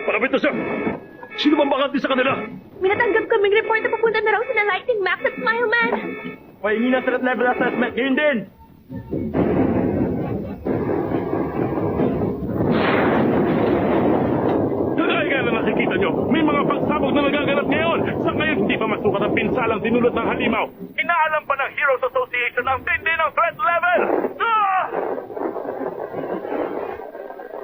Malapit na siya! Sino bang bakante sa kanila? Minatanggap kaming report na papunta na raw sila Lightning Max at Smile Man. Pahingi ng threat level assessment. Ngayon din! Kaya na nakikita nyo, may mga pagsabog na nagaganap ngayon. Sa ngayon, hindi pa masukat ang pinsalang dinulot ng halimaw. Inaalam pa ng Heroes Association ang tindi ng threat level!